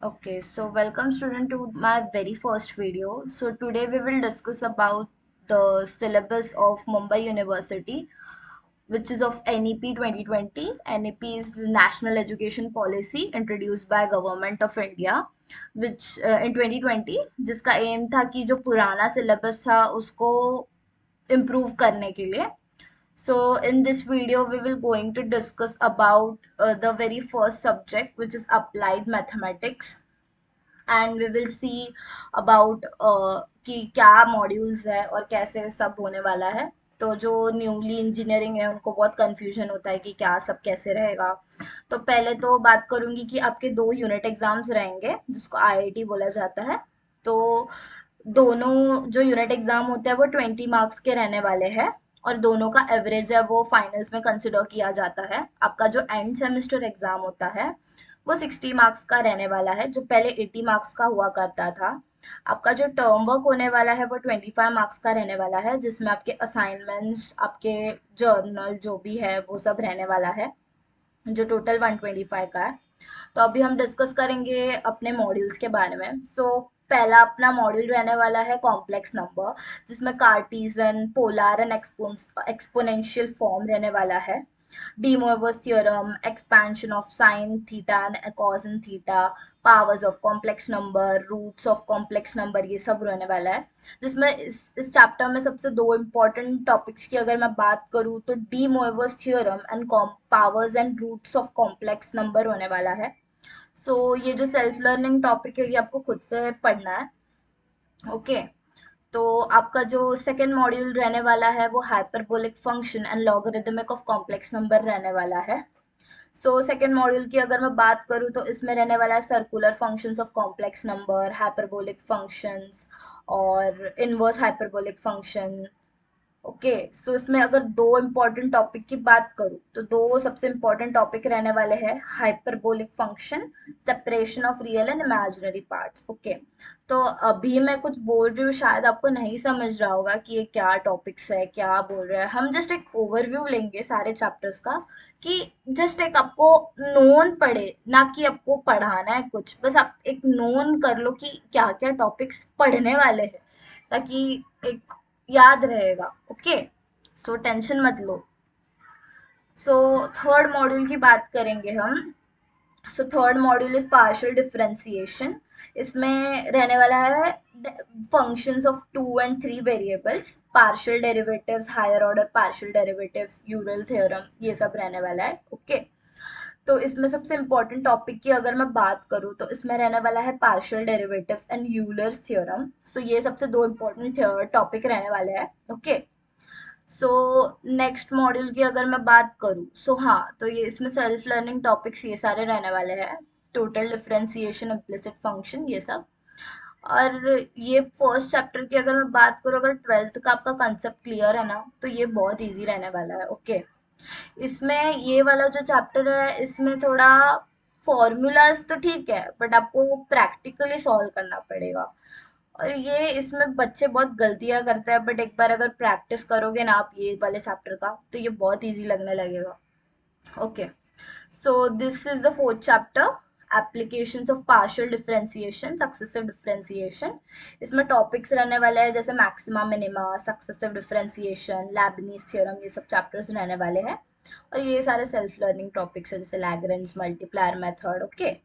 Okay, so welcome student to my very first video. So today we will discuss about the syllabus of Mumbai University, which is of NEP 2020. NEP is National Education Policy introduced by Government of India, which in 2020 जिसका aim था कि जो पुराना syllabus था उसको improve करने के लिए. So in this video we will going to discuss about the very first subject, which is applied mathematics, and we will see about कि क्या मॉड्यूल्स है और कैसे सब होने वाला है. तो जो न्यूली इंजीनियरिंग है उनको बहुत कंफ्यूजन होता है कि क्या सब कैसे रहेगा. तो पहले तो बात करूंगी कि आपके 2 यूनिट एग्जाम्स रहेंगे जिसको आईआईटी बोला जाता है. तो दोनों जो यूनिट एग्जाम होते हैं वो 20 मार्क्स के रहने वाले हैं और दोनों का एवरेज है वो फाइनल्स में कंसिडर किया जाता है. आपका जो एंड सेमेस्टर एग्जाम होता है वो 60 मार्क्स का रहने वाला है, जो पहले 80 मार्क्स का हुआ करता था. आपका जो टर्म वर्क होने वाला है वो 25 मार्क्स का रहने वाला है, जिसमें आपके असाइनमेंट्स, आपके जर्नल जो भी है वो सब रहने वाला है, जो टोटल 125 का है. तो अभी हम डिस्कस करेंगे अपने मॉड्यूल्स के बारे में. पहला अपना मॉड्यूल रहने वाला है कॉम्प्लेक्स नंबर, जिसमें Cartesian, polar and exponential form रहने वाला है. De Moivre's theorem, expansion of sine theta and cosine theta, powers of complex number, roots of complex number, ये सब रहने वाला है. जिसमें इस चैप्टर में सबसे 2 इम्पोर्टेंट टॉपिक्स की अगर मैं बात करूँ तो de Moivre's theorem and powers and roots of complex number होने वाला है. ये जो सेल्फ लर्निंग टॉपिक है ये आपको खुद से पढ़ना है. ओके. तो आपका जो सेकेंड मॉड्यूल रहने वाला है वो hyperbolic function and logarithmic of complex number रहने वाला है. सेकेंड मॉड्यूल की अगर मैं बात करूँ तो इसमें रहने वाला है circular functions of complex number, hyperbolic functions और इनवर्स हाइपरबोलिक फंक्शन. ओके. इसमें अगर 2 इम्पोर्टेंट टॉपिक की बात करूँ तो 2 सबसे इम्पोर्टेंट टॉपिक रहने वाले हैं hyperbolic function, separation of real and imaginary parts. Okay. तो अभी मैं कुछ बोल रही हूँ, शायद आपको नहीं समझ रहा होगा कि ये क्या टॉपिक्स है, क्या बोल रहे हैं. हम जस्ट एक ओवरव्यू लेंगे सारे चैप्टर्स का, कि जस्ट एक आपको नोन पढ़े, ना कि आपको पढ़ाना है कुछ, बस आप एक नोन कर लो कि क्या क्या टॉपिक्स पढ़ने वाले हैं, ताकि एक याद रहेगा. ओके. टेंशन मत लो. थर्ड मॉड्यूल की बात करेंगे हम. Third module is partial differentiation. इसमें रहने वाला है functions of 2 and 3 variables, partial derivatives, higher order partial derivatives, Euler theorem, ये सब रहने वाला है. ओके. तो इसमें सबसे इम्पोर्टेंट टॉपिक की अगर मैं बात करूँ तो इसमें रहने वाला है partial derivatives and Euler's theorem. ये सबसे 2 इम्पोर्टेंट टॉपिक रहने वाले हैं. ओके. नेक्स्ट मॉड्यूल की अगर मैं बात करूँ, हाँ, तो ये इसमें सेल्फ लर्निंग टॉपिक्स ये सारे रहने वाले हैं, टोटल डिफरेंशिएशन, इम्प्लिसिट फंक्शन, ये सब. और ये फर्स्ट चैप्टर की अगर मैं बात करूँ, अगर ट्वेल्थ का आपका कंसेप्ट क्लियर है ना तो ये बहुत इजी रहने वाला है. ओके. इसमें ये वाला जो चैप्टर है इसमें थोड़ा फॉर्मूलाज तो ठीक है, बट आपको प्रैक्टिकली सॉल्व करना पड़ेगा. और ये इसमें बच्चे बहुत गलतियां करते हैं, बट एक बार अगर प्रैक्टिस करोगे ना आप ये वाले चैप्टर का तो ये बहुत इजी लगने लगेगा. Okay. This is the fourth chapter, applications of partial differentiation, successive differentiation. इसमें टॉपिक्स रहने वाले हैं जैसे maxima, minima, successive differentiation, Leibniz theorem, ये सब चैप्टर्स रहने वाले हैं. और ये सारे सेल्फ लर्निंग टॉपिक्स है जैसे Lagrange multiplier method. Okay.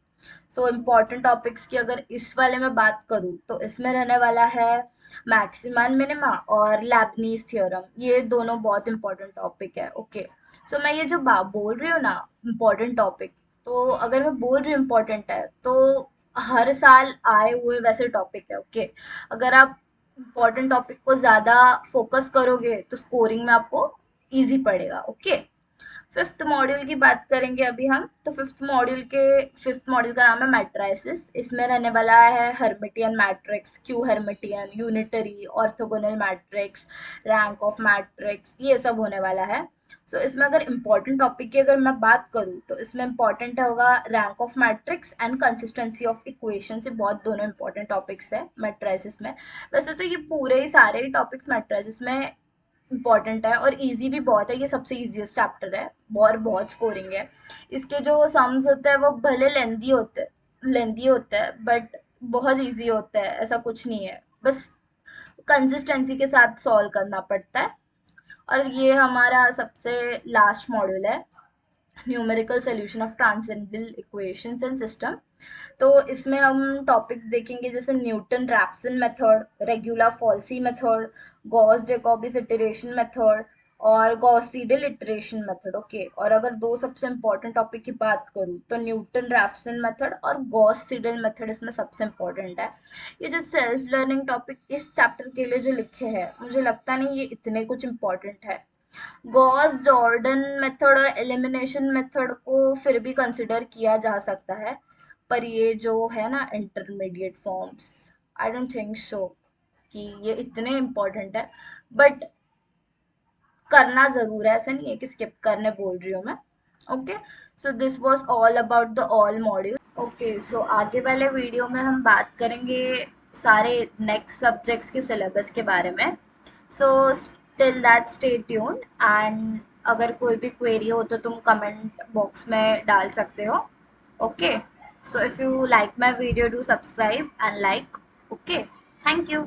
Important topics की अगर इस वाले में बात करूँ तो इसमें रहने वाला है मैक्सिमा एंड मिनिमा और लैबनीज थ्योरम. ये दोनों बहुत इंपॉर्टेंट टॉपिक है. ओके. मैं ये जो बोल रही हूँ ना इम्पोर्टेंट टॉपिक, तो अगर मैं बोल रही हूँ इम्पोर्टेंट है तो हर साल आए हुए वैसे टॉपिक है. ओके. अगर आप इम्पोर्टेंट टॉपिक को ज़्यादा फोकस करोगे तो स्कोरिंग में आपको इजी पड़ेगा. ओके. फिफ्थ मॉड्यूल की बात करेंगे अभी हम. फिफ्थ मॉड्यूल का नाम है मैट्राइसिस. इसमें रहने वाला है Hermitian matrix, Q Hermitian, unitary, orthogonal matrix, rank of matrix, ये सब होने वाला है. इसमें अगर इम्पोर्टेंट टॉपिक की अगर मैं बात करूँ तो इसमें इम्पोर्टेंट होगा rank of matrix and consistency of equation. से बहुत दोनों इम्पोर्टेंट टॉपिक्स है मैट्राइसिस में. वैसे तो ये पूरे ही सारे टॉपिक्स मैट्राइसिस में इम्पॉर्टेंट है और इजी भी बहुत है. ये सबसे इजीएस्ट चैप्टर है और बहुत स्कोरिंग है. इसके जो सम्स होते हैं वो भले लेंदी होते हैं, लेंदी होता है बट बहुत इजी होता है, ऐसा कुछ नहीं है, बस कंसिस्टेंसी के साथ सॉल्व करना पड़ता है। और ये हमारा सबसे लास्ट मॉड्यूल है, numerical solution of transcendental equations and system. तो इसमें हम टॉपिक्स देखेंगे जैसे Newton Raphson method, regula falsi method, Gauss Jacobi's iteration method और Gauss Seidel iteration method. Okay, और अगर दो सबसे इंपॉर्टेंट टॉपिक की बात करूँ तो न्यूटन रैप्सन मेथड और गॉस सीडल मेथड इसमें सबसे इंपॉर्टेंट है। ये जो सेल्फ लर्निंग टॉपिक इस चैप्टर के लिए जो लिखे हैं, मुझे लगता नहीं ये इतने कुछ इंपॉर्टेंट है। गॉस जॉर्डन मेथड और एलिमिनेशन मेथड को फिर भी कंसिडर किया जा सकता है, पर ये जो है ना intermediate forms, I don't think so कि ये इतने इम्पोर्टेंट है, बट करना ज़रूर है, ऐसा नहीं है कि स्किप करने बोल रही हूँ मैं। Okay, so this was all about the all module. Okay, so आगे वाले वीडियो में हम बात करेंगे सारे नेक्स्ट सब्जेक्ट्स के सिलेबस के बारे में। So till that stay tuned, and अगर कोई भी क्वेरी हो तो तुम कमेंट बॉक्स में डाल सकते हो। Okay, so if you like my video, do subscribe and like. Okay, thank you.